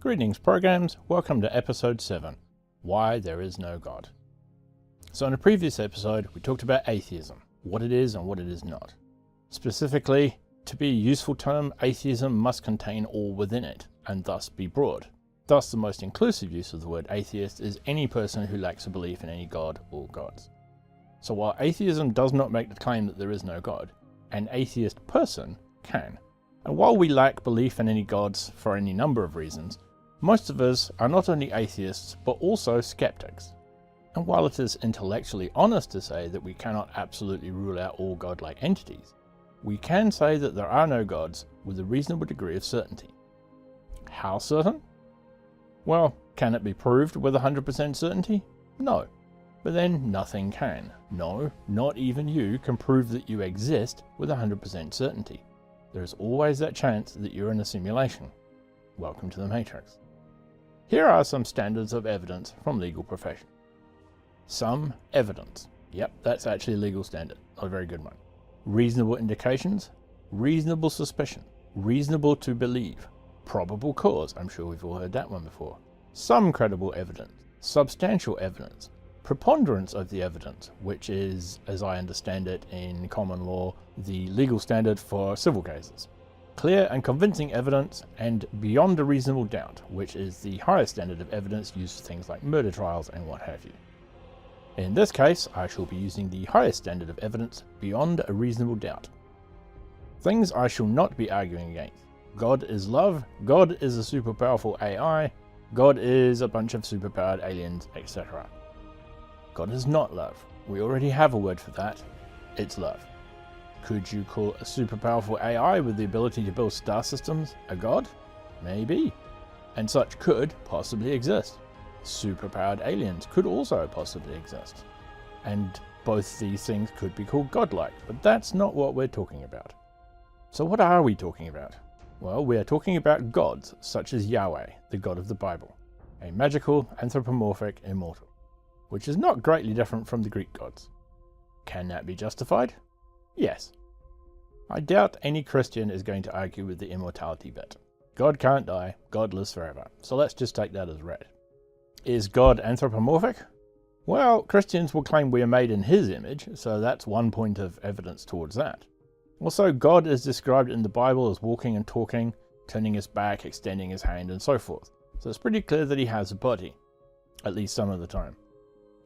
Greetings programs, welcome to episode 7, Why There Is No God. So in a previous episode we talked about atheism, what it is and what it is not. Specifically, to be a useful term, atheism must contain all within it, and thus be broad. Thus the most inclusive use of the word atheist is any person who lacks a belief in any god or gods. So while atheism does not make the claim that there is no God, an atheist person can. And while we lack belief in any gods for any number of reasons, most of us are not only atheists but also skeptics. And while it is intellectually honest to say that we cannot absolutely rule out all godlike entities, we can say that there are no gods with a reasonable degree of certainty. How certain? Well, can it be proved with 100% certainty? No. But then nothing can. No, not even you can prove that you exist with 100% certainty. There is always that chance that you're in a simulation. Welcome to the Matrix. Here are some standards of evidence from legal profession. Some evidence. Yep, that's actually a legal standard. Not a very good one. Reasonable indications. Reasonable suspicion. Reasonable to believe. Probable cause. I'm sure we've all heard that one before. Some credible evidence. Substantial evidence. Preponderance of the evidence, which is, as I understand it in common law, the legal standard for civil cases. Clear and convincing evidence, and beyond a reasonable doubt, which is the highest standard of evidence used for things like murder trials and what have you. In this case, I shall be using the highest standard of evidence, beyond a reasonable doubt. Things I shall not be arguing against. God is love, God is a super powerful AI, God is a bunch of superpowered aliens, etc. God is not love. We already have a word for that. It's love. Could you call a super powerful AI with the ability to build star systems a god? Maybe. And such could possibly exist. Superpowered aliens could also possibly exist. And both these things could be called godlike, but that's not what we're talking about. So what are we talking about? Well, we are talking about gods such as Yahweh, the God of the Bible, a magical, anthropomorphic immortal, which is not greatly different from the Greek gods. Can that be justified? Yes. I doubt any Christian is going to argue with the immortality bit. God can't die, God lives forever, so let's just take that as read. Is God anthropomorphic? Well, Christians will claim we are made in His image, so that's one point of evidence towards that. Also, God is described in the Bible as walking and talking, turning His back, extending His hand, and so forth, so it's pretty clear that He has a body, at least some of the time.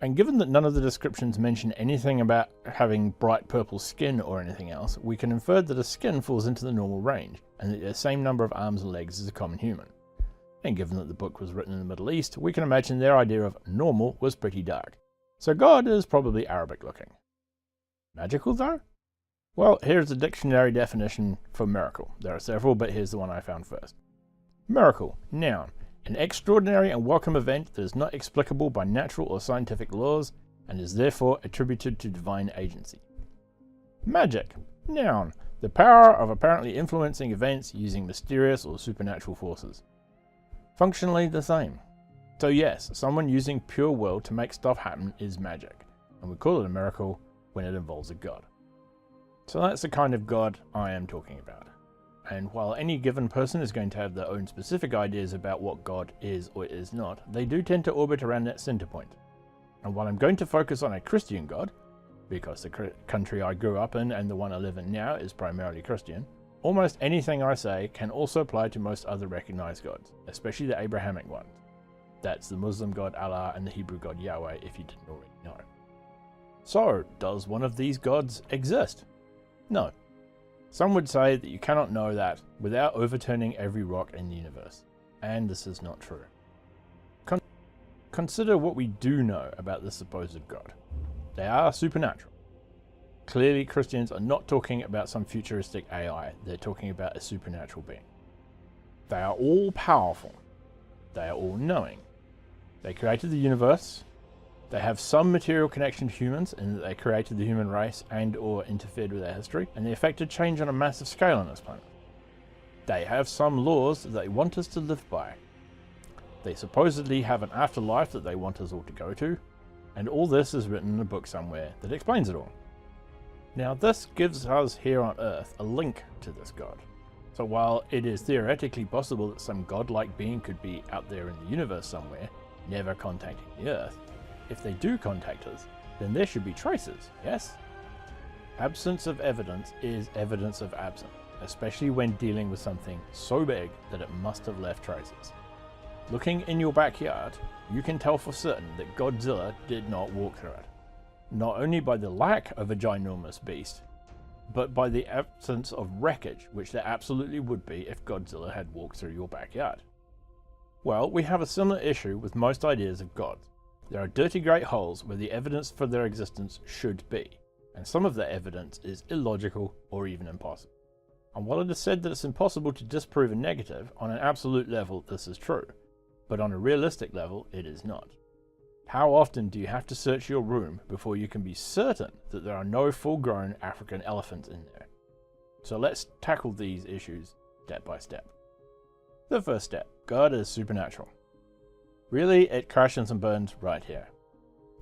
And given that none of the descriptions mention anything about having bright purple skin or anything else, we can infer that a skin falls into the normal range, and that the same number of arms and legs as a common human. And given that the book was written in the Middle East, we can imagine their idea of normal was pretty dark. So God is probably Arabic looking. Magical though? Well, here's the dictionary definition for miracle. There are several, but here's the one I found first. Miracle, noun. An extraordinary and welcome event that is not explicable by natural or scientific laws and is therefore attributed to divine agency. Magic, noun, the power of apparently influencing events using mysterious or supernatural forces. Functionally the same. So yes, someone using pure will to make stuff happen is magic, and we call it a miracle when it involves a god. So that's the kind of god I am talking about. And while any given person is going to have their own specific ideas about what God is or is not, they do tend to orbit around that center point. And while I'm going to focus on a Christian God, because the country I grew up in and the one I live in now is primarily Christian, almost anything I say can also apply to most other recognized gods, especially the Abrahamic ones. That's the Muslim god Allah and the Hebrew god Yahweh, if you didn't already know. So, does one of these gods exist? No. Some would say that you cannot know that without overturning every rock in the universe, and this is not true. Consider what we do know about the supposed God. They are supernatural. Clearly Christians are not talking about some futuristic AI, they're talking about a supernatural being. They are all powerful. They are all knowing. They created the universe. They have some material connection to humans in that they created the human race and or interfered with their history, and they affected change on a massive scale on this planet. They have some laws that they want us to live by. They supposedly have an afterlife that they want us all to go to, and all this is written in a book somewhere that explains it all. Now this gives us here on Earth a link to this God. So while it is theoretically possible that some godlike being could be out there in the universe somewhere, never contacting the Earth, if they do contact us, then there should be traces, yes? Absence of evidence is evidence of absence, especially when dealing with something so big that it must have left traces. Looking in your backyard, you can tell for certain that Godzilla did not walk through it. Not only by the lack of a ginormous beast, but by the absence of wreckage, which there absolutely would be if Godzilla had walked through your backyard. Well, we have a similar issue with most ideas of gods. There are dirty great holes where the evidence for their existence should be, and some of that evidence is illogical or even impossible. And while it is said that it's impossible to disprove a negative, on an absolute level this is true, but on a realistic level it is not. How often do you have to search your room before you can be certain that there are no full-grown African elephants in there? So let's tackle these issues step by step. The first step, God is supernatural. Really, it crashes and burns right here.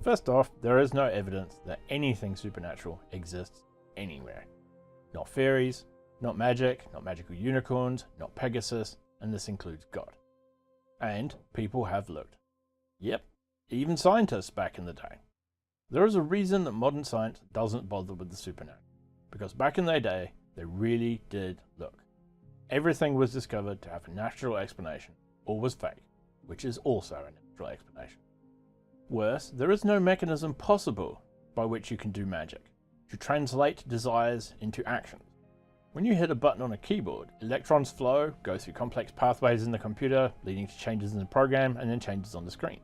First off, there is no evidence that anything supernatural exists anywhere. Not fairies, not magic, not magical unicorns, not Pegasus, and this includes God. And people have looked. Yep, even scientists back in the day. There is a reason that modern science doesn't bother with the supernatural, because back in their day, they really did look. Everything was discovered to have a natural explanation, or was fake, which is also a natural explanation. Worse, there is no mechanism possible by which you can do magic, to translate desires into actions. When you hit a button on a keyboard, electrons flow, go through complex pathways in the computer, leading to changes in the program and then changes on the screen.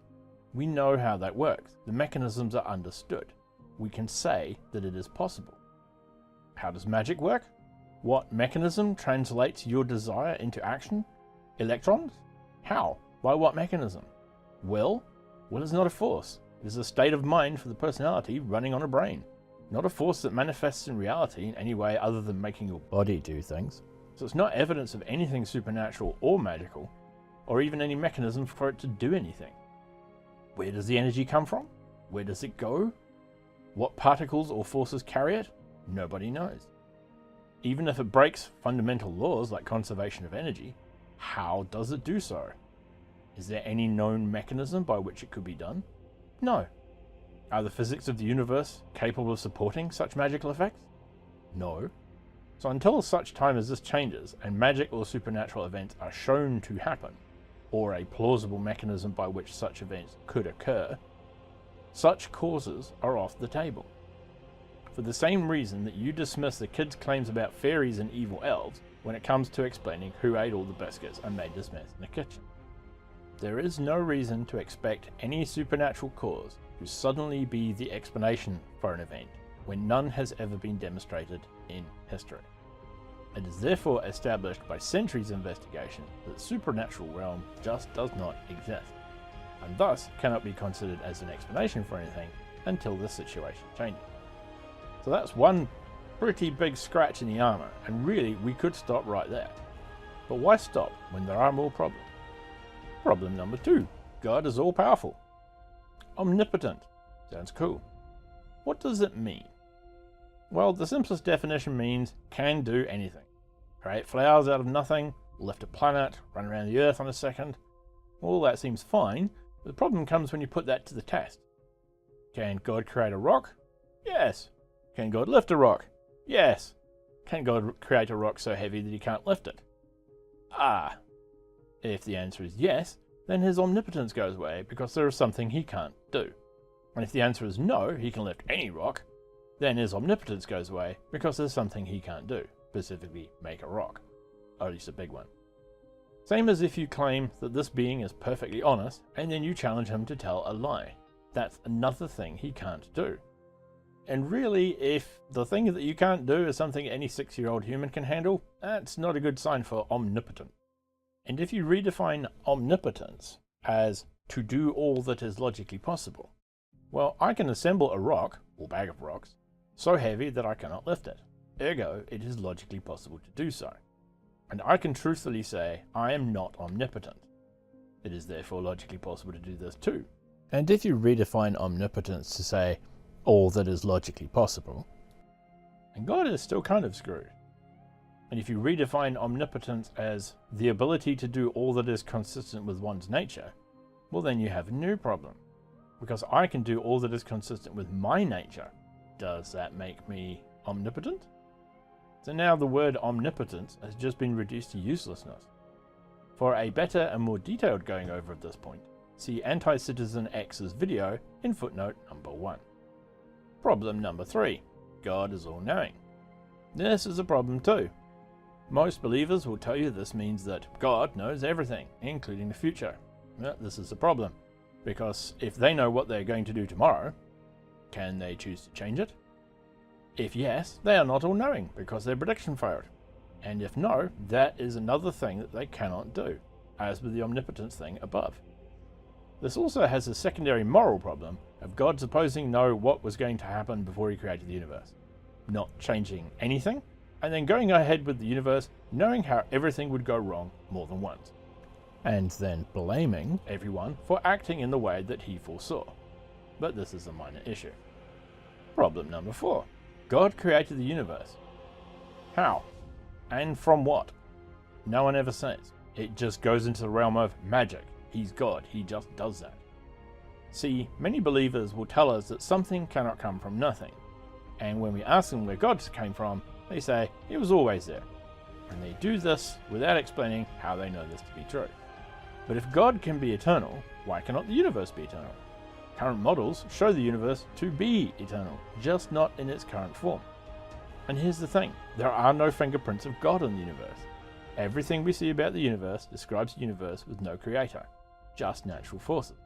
We know how that works. The mechanisms are understood. We can say that it is possible. How does magic work? What mechanism translates your desire into action? Electrons? How? By what mechanism? Will? Will is not a force. It is a state of mind for the personality running on a brain. Not a force that manifests in reality in any way other than making your body do things. So it's not evidence of anything supernatural or magical, or even any mechanism for it to do anything. Where does the energy come from? Where does it go? What particles or forces carry it? Nobody knows. Even if it breaks fundamental laws like conservation of energy, how does it do so? Is there any known mechanism by which it could be done? No. Are the physics of the universe capable of supporting such magical effects? No. So until such time as this changes and magic or supernatural events are shown to happen, or a plausible mechanism by which such events could occur, such causes are off the table. For the same reason that you dismiss the kids' claims about fairies and evil elves when it comes to explaining who ate all the biscuits and made this mess in the kitchen. There is no reason to expect any supernatural cause to suddenly be the explanation for an event when none has ever been demonstrated in history. It is therefore established by centuries of investigation that the supernatural realm just does not exist, and thus cannot be considered as an explanation for anything until the situation changes. So that's one pretty big scratch in the armor, and really we could stop right there. But why stop when there are more problems? Problem number 2. God is all-powerful. Omnipotent. Sounds cool. What does it mean? Well, the simplest definition means can do anything. Create flowers out of nothing, lift a planet, run around the Earth on a second. All that seems fine, but the problem comes when you put that to the test. Can God create a rock? Yes. Can God lift a rock? Yes. Can God create a rock so heavy that he can't lift it? If the answer is yes, then his omnipotence goes away because there is something he can't do. And if the answer is no, he can lift any rock, then his omnipotence goes away because there's something he can't do, specifically make a rock, or at least a big one. Same as if you claim that this being is perfectly honest and then you challenge him to tell a lie. That's another thing he can't do. And really, if the thing that you can't do is something any 6-year-old human can handle, that's not a good sign for omnipotent. And if you redefine omnipotence as to do all that is logically possible, well, I can assemble a rock, or bag of rocks, so heavy that I cannot lift it. Ergo, it is logically possible to do so. And I can truthfully say I am not omnipotent. It is therefore logically possible to do this too. And if you redefine omnipotence to say all that is logically possible, and God is still kind of screwed. And if you redefine omnipotence as the ability to do all that is consistent with one's nature, well then you have a new problem. Because I can do all that is consistent with my nature. Does that make me omnipotent? So now the word omnipotence has just been reduced to uselessness. For a better and more detailed going over at this point, see Anti-Citizen X's video in footnote number 1. Problem number 3. God is all-knowing. This is a problem too. Most believers will tell you this means that God knows everything, including the future. Well, this is a problem, because if they know what they're going to do tomorrow, can they choose to change it? If yes, they are not all-knowing because their prediction failed. And if no, that is another thing that they cannot do, as with the omnipotence thing above. This also has a secondary moral problem of God supposing know what was going to happen before he created the universe, not changing anything, and then going ahead with the universe knowing how everything would go wrong more than once, and then blaming everyone for acting in the way that he foresaw. But this is a minor issue. Problem number 4. God created the universe. How? And from what? No one ever says. It just goes into the realm of magic. He's God, he just does that. See, many believers will tell us that something cannot come from nothing. And when we ask them where God came from, they say it was always there. And they do this without explaining how they know this to be true. But if God can be eternal, why cannot the universe be eternal? Current models show the universe to be eternal, just not in its current form. And here's the thing, there are no fingerprints of God in the universe. Everything we see about the universe describes a universe with no creator, just natural forces.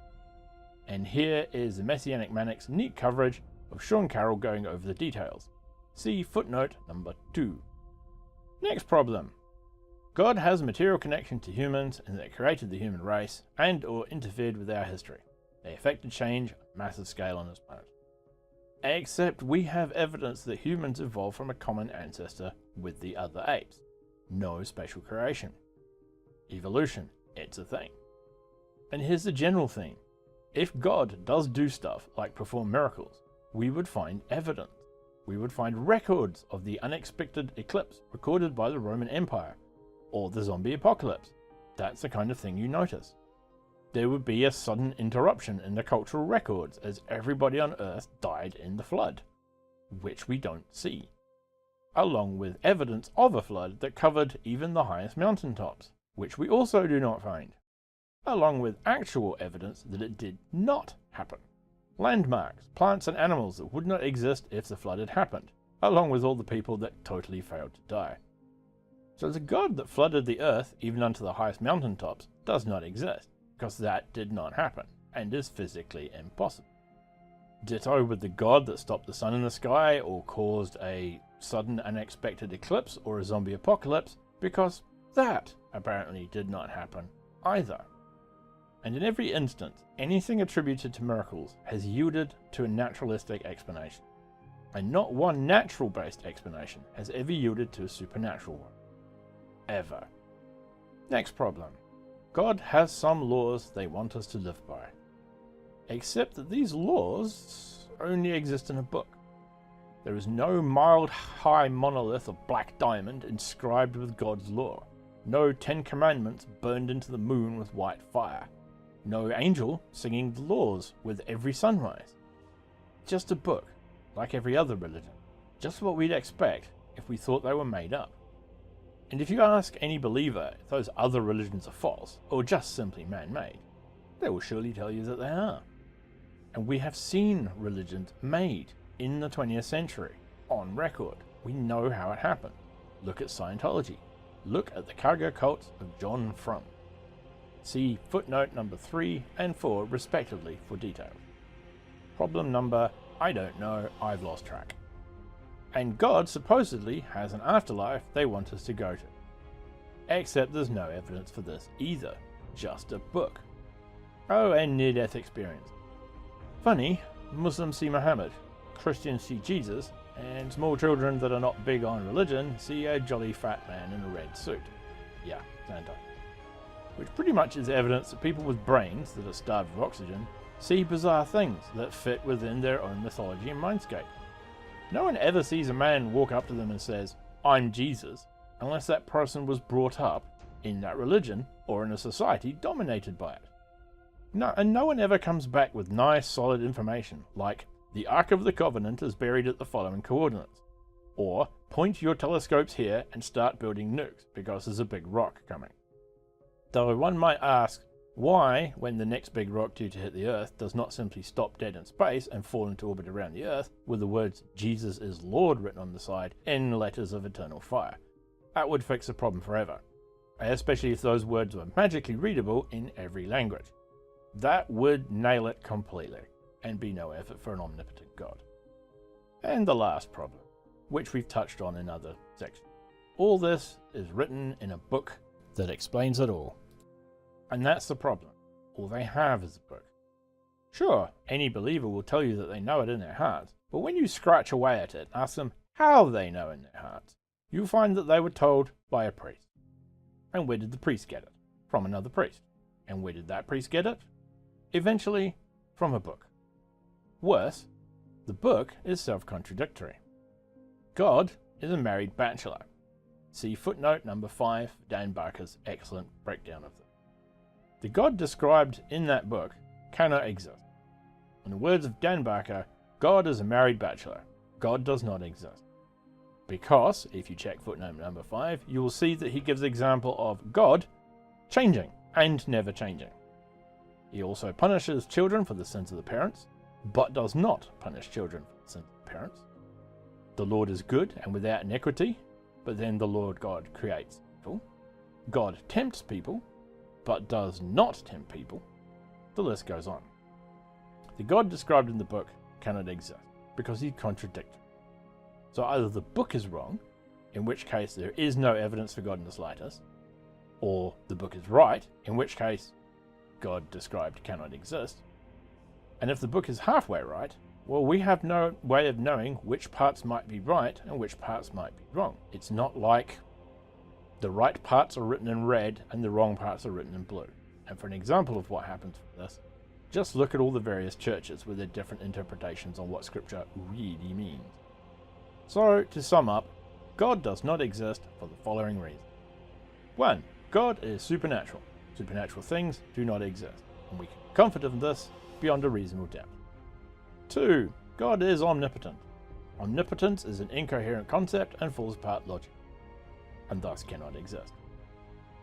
And here is the Messianic Manic's neat coverage of Sean Carroll going over the details. See footnote number 2. Next problem. God has a material connection to humans and they created the human race and or interfered with our history. They affected change on a massive scale on this planet. Except we have evidence that humans evolved from a common ancestor with the other apes. No spatial creation. Evolution, it's a thing. And here's the general theme. If God does do stuff like perform miracles, we would find evidence. We would find records of the unexpected eclipse recorded by the Roman Empire, or the zombie apocalypse. That's the kind of thing you notice. There would be a sudden interruption in the cultural records as everybody on Earth died in the flood, which we don't see, along with evidence of a flood that covered even the highest mountaintops, which we also do not find, along with actual evidence that it did not happen. Landmarks, plants and animals that would not exist if the flood had happened, along with all the people that totally failed to die. So the God that flooded the earth even unto the highest mountaintops does not exist, because that did not happen, and is physically impossible. Ditto with the God that stopped the sun in the sky, or caused a sudden unexpected eclipse or a zombie apocalypse, because that apparently did not happen either. And in every instance, anything attributed to miracles has yielded to a naturalistic explanation. And not one natural-based explanation has ever yielded to a supernatural one. Ever. Next problem. God has some laws they want us to live by. Except that these laws only exist in a book. There is no mild high monolith of black diamond inscribed with God's law. No 10 Commandments burned into the moon with white fire. No angel singing the laws with every sunrise. Just a book, like every other religion. Just what we'd expect if we thought they were made up. And if you ask any believer if those other religions are false, or just simply man-made, they will surely tell you that they are. And we have seen religions made in the 20th century, on record. We know how it happened. Look at Scientology. Look at the cargo cults of John Frum. See footnote number 3 and 4 respectively for details. Problem number, I don't know, I've lost track. And God supposedly has an afterlife they want us to go to. Except there's no evidence for this either, just a book. Oh, and near-death experience. Funny, Muslims see Muhammad, Christians see Jesus, and small children that are not big on religion see a jolly fat man in a red suit. Yeah, Santa. Which pretty much is evidence that people with brains that are starved of oxygen see bizarre things that fit within their own mythology and mindscape. No one ever sees a man walk up to them and says, "I'm Jesus," unless that person was brought up in that religion or in a society dominated by it. No one ever comes back with nice, solid information like the Ark of the Covenant is buried at the following coordinates, or point your telescopes here and start building nukes because there's a big rock coming. Though one might ask why, when the next big rock due to hit the Earth does not simply stop dead in space and fall into orbit around the Earth with the words Jesus is Lord written on the side in letters of eternal fire. That would fix the problem forever, especially if those words were magically readable in every language. That would nail it completely, and be no effort for an omnipotent God. And the last problem, which we've touched on in other sections. All this is written in a book that explains it all. And that's the problem. All they have is a book. Sure, any believer will tell you that they know it in their hearts, but when you scratch away at it and ask them how they know in their hearts, you'll find that they were told by a priest. And where did the priest get it? From another priest. And where did that priest get it? Eventually, from a book. Worse, the book is self-contradictory. God is a married bachelor. See footnote number 5, Dan Barker's excellent breakdown of this. The God described in that book cannot exist. In the words of Dan Barker, God is a married bachelor. God does not exist. Because, if you check footnote number 5, you will see that he gives the example of God changing and never changing. He also punishes children for the sins of the parents, but does not punish children for the sins of the parents. The Lord is good and without iniquity, but then the Lord God creates evil. God tempts people, but does not tempt people. The list goes on. The God described in the book cannot exist, because he's contradictory. So either the book is wrong, in which case there is no evidence for God in the slightest, or the book is right, in which case God described cannot exist. And if the book is halfway right, well, we have no way of knowing which parts might be right and which parts might be wrong. It's not like the right parts are written in red and the wrong parts are written in blue. And for an example of what happens with this, just look at all the various churches with their different interpretations on what scripture really means. So, to sum up, God does not exist for the following reasons. 1. God is supernatural. Supernatural things do not exist, and we can be confident of this beyond a reasonable doubt. 2. God is omnipotent. Omnipotence is an incoherent concept and falls apart logically, and thus cannot exist.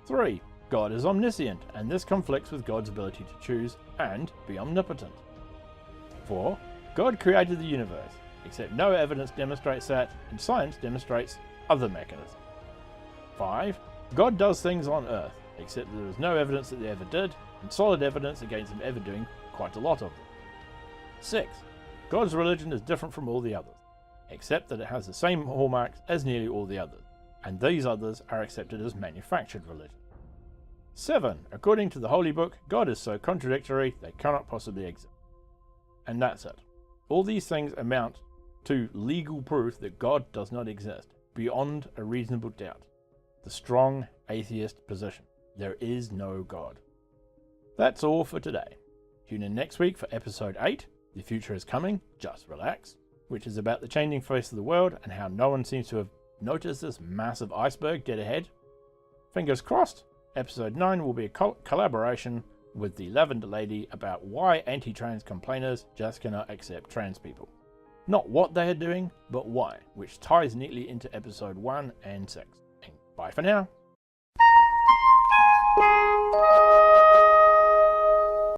3. God is omniscient, and this conflicts with God's ability to choose and be omnipotent. 4. God created the universe, except no evidence demonstrates that, and science demonstrates other mechanisms. 5. God does things on Earth, except there is no evidence that they ever did, and solid evidence against them ever doing quite a lot of them. 6. God's religion is different from all the others, except that it has the same hallmarks as nearly all the others, and these others are accepted as manufactured religion. 7. According to the Holy Book, God is so contradictory they cannot possibly exist. And that's it. All these things amount to legal proof that God does not exist, beyond a reasonable doubt. The strong atheist position. There is no God. That's all for today. Tune in next week for episode 8, The Future is Coming, Just Relax, which is about the changing face of the world and how no one seems to have noticed this massive iceberg dead ahead. Fingers crossed, episode 9 will be a collaboration with the Lavender Lady about why anti-trans complainers just cannot accept trans people. Not what they are doing, but why, which ties neatly into episode 1 and 6. And bye for now.